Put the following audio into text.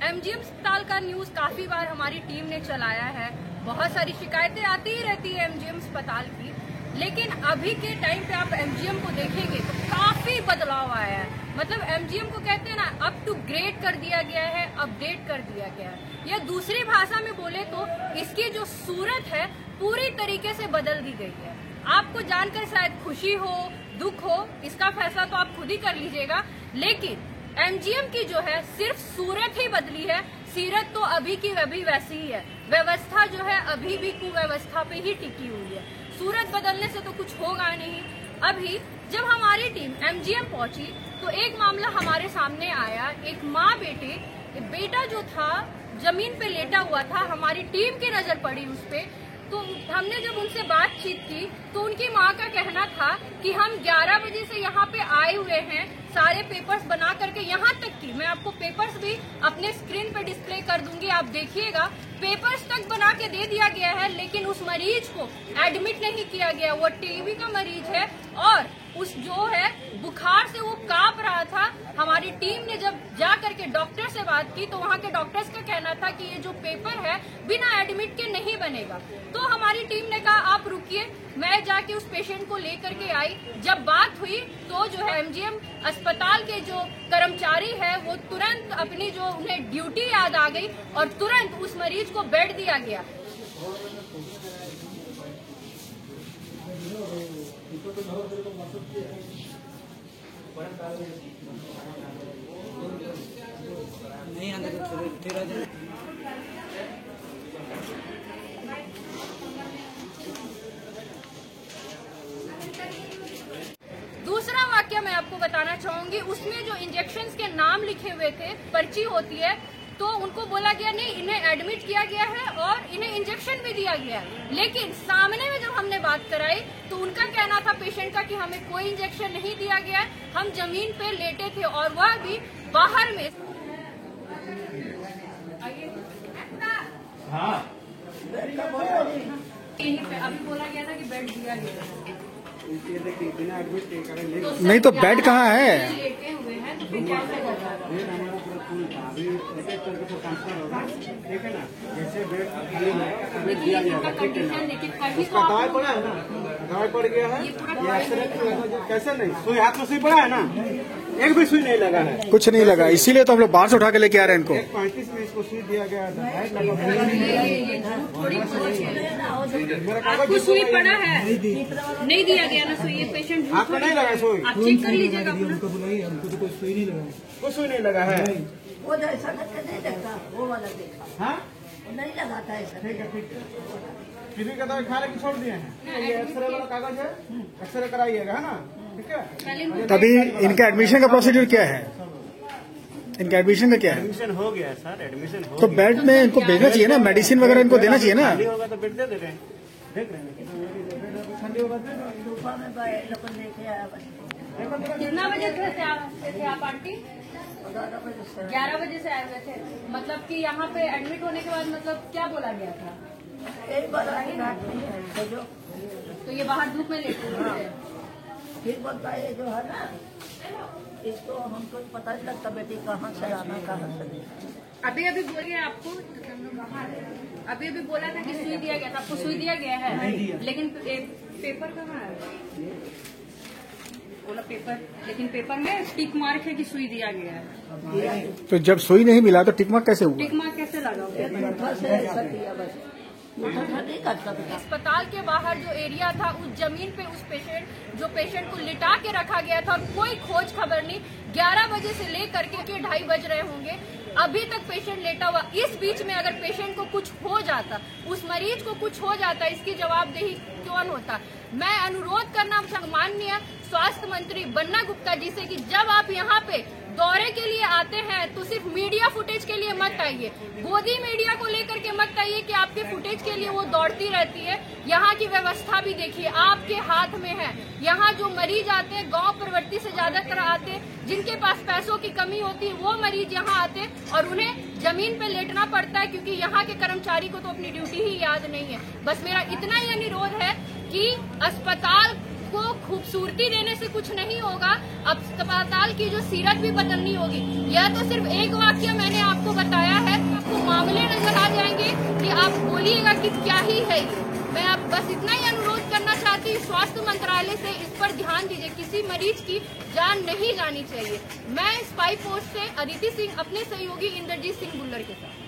MGM अस्पताल का news काफी बार हमारी टीम ने चलाया है। बहुत सारी शिकायतें आती ही रहती है एमजीएम अस्पताल की, लेकिन अभी के टाइम पे आप एमजीएम को देखेंगे तो काफी बदलाव आया है। मतलब एमजीएम को कहते हैं ना, अप टू ग्रेड कर दिया गया है, अपडेट कर दिया गया है। या दूसरी भाषा में बोले तो इसकी जो सूरत है पूरी तरीके से बदल दी गई है। आपको जानकर शायद खुशी हो, दुख हो, इसका फैसला तो आप खुद ही कर लीजिएगा, लेकिन एमजीएम की जो है सिर्फ सूरत ही बदली है, सीरत तो अभी की अभी वैसी ही है। व्यवस्था जो है अभी भी कुव्यवस्था पे ही टिकी हुई है। सूरत बदलने से तो कुछ होगा नहीं। अभी जब हमारी टीम एमजीएम पहुंची तो एक मामला हमारे सामने आया। एक माँ बेटा जो था जमीन पे लेटा हुआ था, हमारी टीम की नजर पड़ी उस पे। तो हमने जब उनसे बातचीत की तो उनकी माँ का कहना था कि हम 11 बजे से यहाँ पे आए हुए हैं, सारे पेपर्स बना करके, यहाँ तक कि मैं आपको पेपर्स भी अपने स्क्रीन पे डिस्प्ले कर दूंगी, आप देखिएगा। पेपर्स तक बना के दे दिया गया है, लेकिन उस मरीज को एडमिट नहीं किया गया। वो टीबी का मरीज है और उस जो है बुखार से वो कांप रहा था। हमारी टीम ने जब जा करके डॉक्टर से बात की तो वहाँ के डॉक्टर्स का कहना था कि ये जो पेपर है बिना एडमिट के नहीं बनेगा। तो हमारी टीम ने कहा आप रुकिए, मैं जाके उस पेशेंट को लेकर के आई। जब बात हुई तो जो है एमजीएम अस्पताल के जो कर्मचारी है वो तुरंत अपनी जो उन्हें ड्यूटी याद आ गई और तुरंत उस मरीज को बेड दिया गया। दूसरा वाक्य मैं आपको बताना चाहूंगी, उसमें जो इंजेक्शंस के नाम लिखे हुए थे, पर्ची होती है, तो उनको बोला गया नहीं इन्हें एडमिट किया गया है और इन्हें इंजेक्शन भी दिया गया है। लेकिन सामने में जब हमने बात कराई तो उनका कहना था पेशेंट का कि हमें कोई इंजेक्शन नहीं दिया गया है, हम जमीन पे लेटे थे और वह भी बाहर में। यहीं पे अभी बोला गया था कि बेड दिया गया है। नहीं तो बेड कहाँ है? लेटे हुए हैं तो फिर क्या होगा? दवाई पड़ा है ना, दवाई पड़ गया है, ये एक्सरे कैसे नहीं, सुई हाथ में सुई पड़ा है ना, एक भी सुई नहीं लगा है, कुछ नहीं लगा, इसीलिए तो हम लोग बाहर से उठा के लेके आ रहे हैं इनको। 35 में इसको सुई दिया गया है। आपको सुई पड़ा है? नहीं दिया गया ना सुई, ये पेशेंट आपको नहीं लगा सुई? आप चेक कर लीजिएगा। हमको बुलाइए, हमको तो कोई सुई नहीं लगा, कुछ सुई नहीं लगा है। वो जैसा नहीं लगता, वो वाला देखा। हाँ नहीं लगाता है सर। ठीक है, ठीक है। टीबी का दवाई खाने की छोड़ दिए हैं, ये एक्सरे वाला कागज है, एक्सरे कराइएगा, है ना? ठीक है। तभी इनका एडमिशन का प्रोसीजर क्या है? इनका एडमिशन का क्या है? एडमिशन हो गया है सर, एडमिशन हो तो बेड में इनको भेजना चाहिए ना, मेडिसिन वगैरह इनको देना चाहिए ना। खाली होगा तो बेड दे दे रहे हैं, देख रहे हैं ठंडी होगा तो सुबह में लोग लेके आया बस। कितना बजे थे आप आंटी? 11 बजे से आए हुए थे। मतलब कि यहाँ पे एडमिट होने के बाद मतलब क्या बोला गया था? एक बार आई रात नहीं है जो, तो ये बाहर धूप में लेटे हुए थे। फिर बोलता है जो है ना, इसको हमको पता नहीं लगता बेटी कहाँ से आना कहाँ से नहीं। अभी बोलिए आपको, अभी बोला था कि सुई दिया गया था, आपको सुई दिया गया है, लेकिन पेपर कहाँ है? बोला पेपर, लेकिन पेपर में टिक मार्क है कि सुई दिया गया है। तो जब सुई नहीं मिला तो टिक मार्क कैसे हुआ? टिक मार्क कैसे लगा? अस्पताल के बाहर जो एरिया था उस जमीन पे उस पेशेंट को लिटा के रखा गया था और कोई खोज खबर नहीं। 11 बजे से लेकर के 2:30 बज रहे होंगे, अभी तक पेशेंट लेटा हुआ। इस बीच में अगर पेशेंट को कुछ हो जाता, उस मरीज को कुछ हो जाता, इसकी जवाबदेही कौन होता? मैं अनुरोध करना माननीय स्वास्थ्य मंत्री बन्ना गुप्ता जी से कि जब आप यहाँ पे दौरे के लिए आते हैं तो सिर्फ मीडिया फुटेज के लिए मत आइए, गोदी मीडिया को लेकर के मत आइए कि आपके फुटेज के लिए वो दौड़ती रहती है। यहाँ की व्यवस्था भी देखिए, आपके हाथ में है। यहाँ जो मरीज आते हैं गांव प्रवृत्ति से ज्यादातर आते हैं, जिनके पास पैसों की कमी होती है वो मरीज यहाँ आते हैं और उन्हें जमीन पे लेटना पड़ता है क्योंकि यहाँ के कर्मचारी को तो अपनी ड्यूटी ही याद नहीं है। बस मेरा इतना ही अनुरोध है कि अस्पताल आपको खूबसूरती देने से कुछ नहीं होगा, अस्पताल की जो सीरत भी बदलनी होगी। यह तो सिर्फ एक वाक्य मैंने आपको बताया है, आपको मामले नजर आ जाएंगे कि आप बोलिएगा कि क्या ही है ये। मैं आप बस इतना ही अनुरोध करना चाहती हूँ, स्वास्थ्य मंत्रालय से इस पर ध्यान दीजिए, किसी मरीज की जान नहीं जानी चाहिए। मैं स्पाई पोस्ट से अदिति सिंह, अपने सहयोगी इंद्रजीत सिंह बुल्लर के साथ।